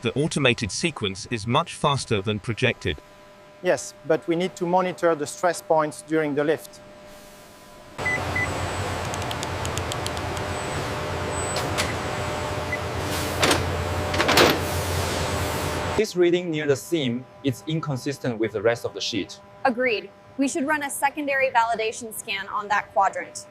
the automated sequence is much faster than projected. Yes, but we need to monitor the stress points during the lift. This reading near the seam is inconsistent with the rest of the sheet. Agreed. We should run a secondary validation scan on that quadrant.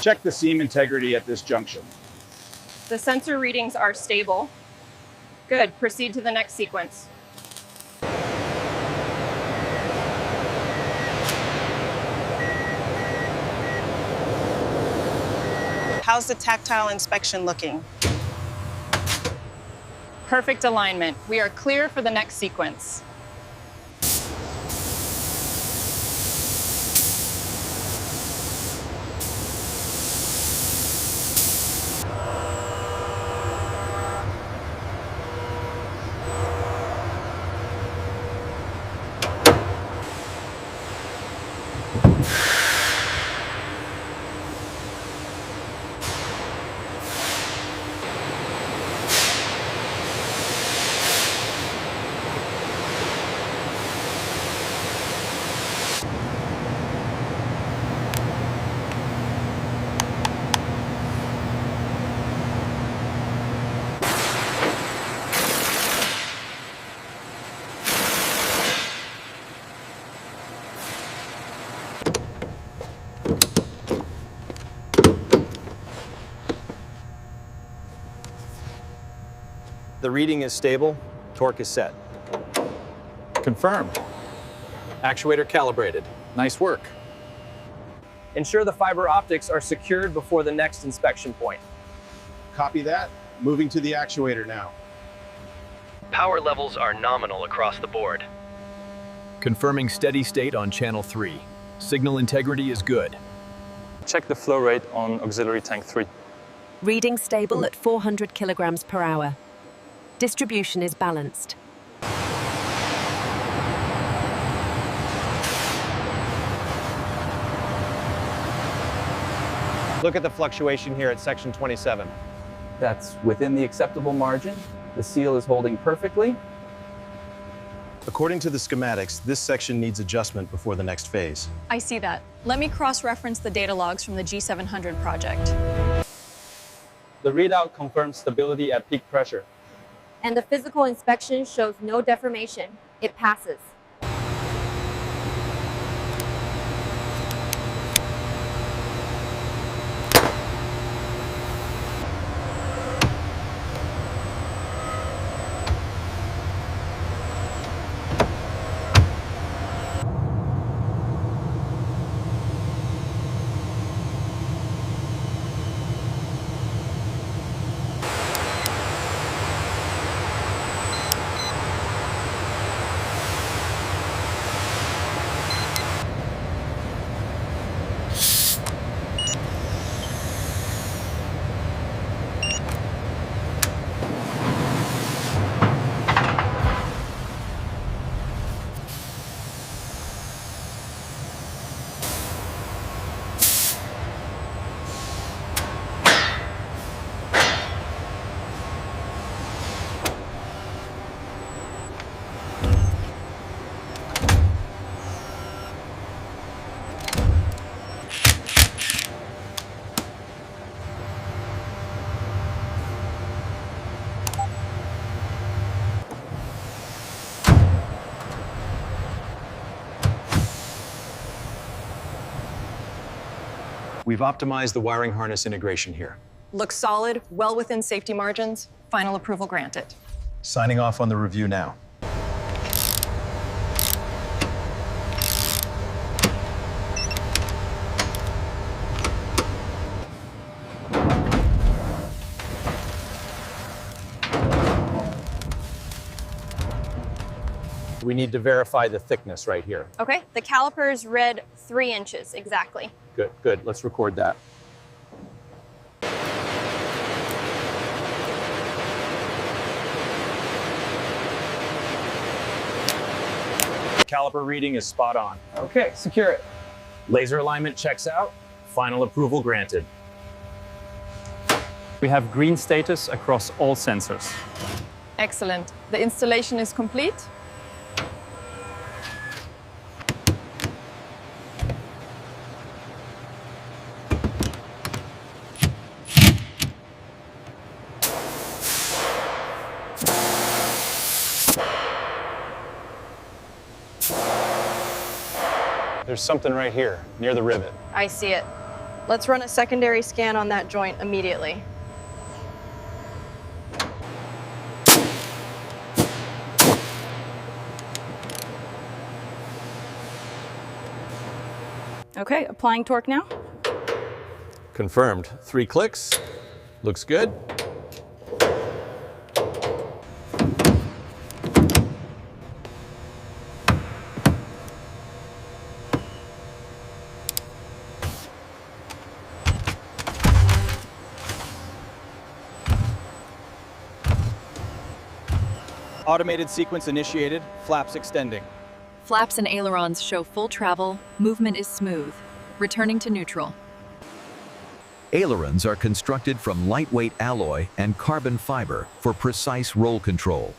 Check the seam integrity at this junction. The sensor readings are stable. Good, proceed to the next sequence. How's the tactile inspection looking? Perfect alignment. We are clear for the next sequence. The reading is stable, torque is set. Confirmed. Actuator calibrated. Nice work. Ensure the fiber optics are secured before the next inspection point. Copy that. Moving to the actuator now. Power levels are nominal across the board. Confirming steady state on channel 3. Signal integrity is good. Check the flow rate on auxiliary tank 3. Reading stable at 400 kilograms per hour. Distribution is balanced. Look at the fluctuation here at section 27. That's within the acceptable margin. The seal is holding perfectly. According to the schematics, this section needs adjustment before the next phase. I see that. Let me cross-reference the data logs from the G700 project. The readout confirms stability at peak pressure. And the physical inspection shows no deformation. It passes. We've optimized the wiring harness integration here. Looks solid, well within safety margins. Final approval granted. Signing off on the review now. We need to verify the thickness right here. Okay, the calipers read 3 inches exactly. Good, good. Let's record that. Caliper reading is spot on. Okay, secure it. Laser alignment checks out. Final approval granted. We have green status across all sensors. Excellent. The installation is complete. There's something right here, near the rivet. I see it. Let's run a secondary scan on that joint immediately. Okay, applying torque now. Confirmed. 3 clicks. Looks good. Automated sequence initiated, flaps extending. Flaps and ailerons show full travel, movement is smooth. Returning to neutral. Ailerons are constructed from lightweight alloy and carbon fiber for precise roll control.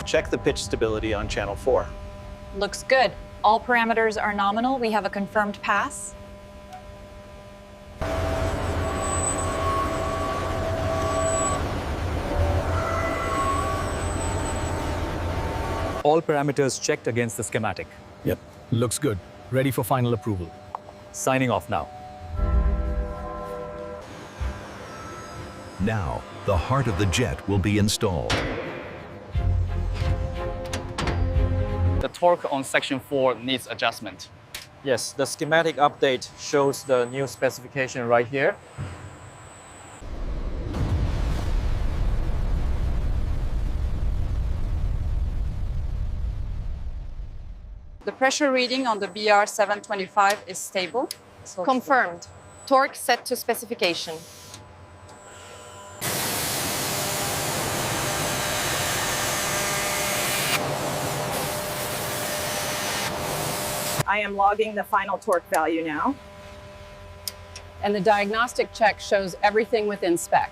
Check the pitch stability on channel 4. Looks good. All parameters are nominal. We have a confirmed pass. All parameters checked against the schematic. Yep, looks good. Ready for final approval. Signing off now. Now, the heart of the jet will be installed. The torque on section 4 needs adjustment. Yes, the schematic update shows the new specification right here. The pressure reading on the BR725 is stable. Confirmed. Torque set to specification. I am logging the final torque value now. And the diagnostic check shows everything within spec.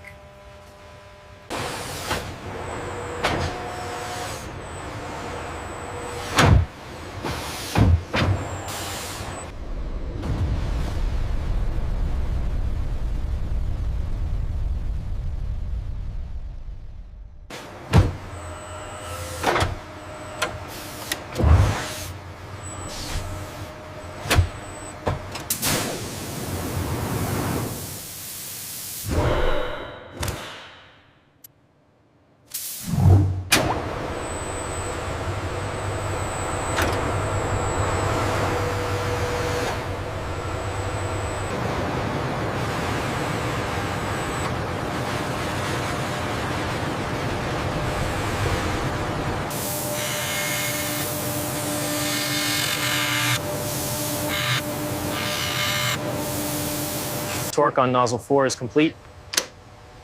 Torque on nozzle 4 is complete.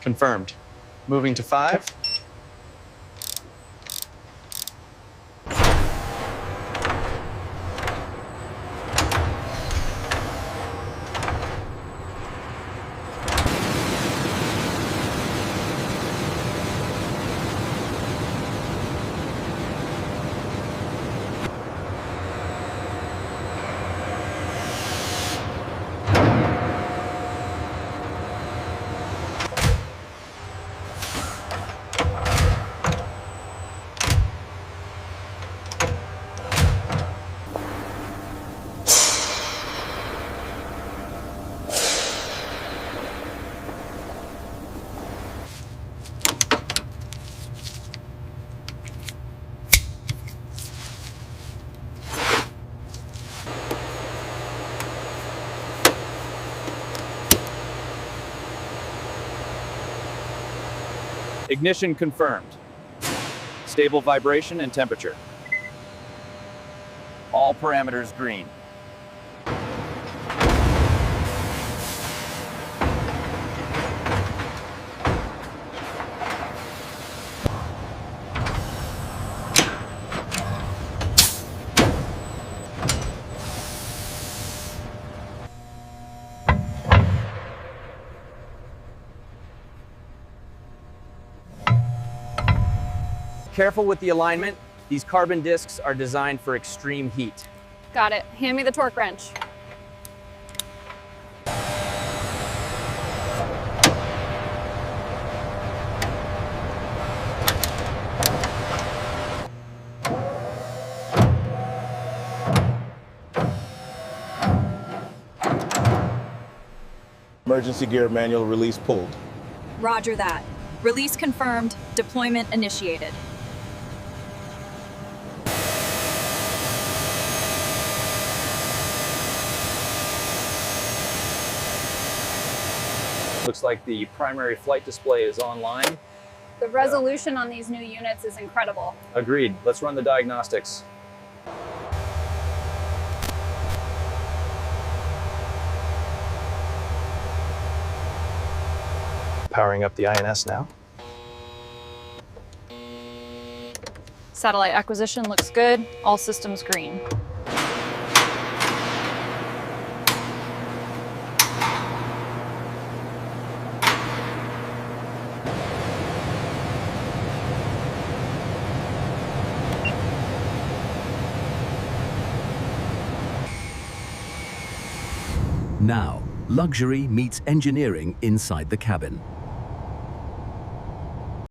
Confirmed. Moving to 5. Ignition confirmed. Stable vibration and temperature. All parameters green. Careful with the alignment. These carbon discs are designed for extreme heat. Got it. Hand me the torque wrench. Emergency gear manual release pulled. Roger that. Release confirmed. Deployment initiated. Looks like the primary flight display is online. The resolution on these new units is incredible. Agreed. Let's run the diagnostics. Powering up the INS now. Satellite acquisition looks good. All systems green. Now, luxury meets engineering inside the cabin.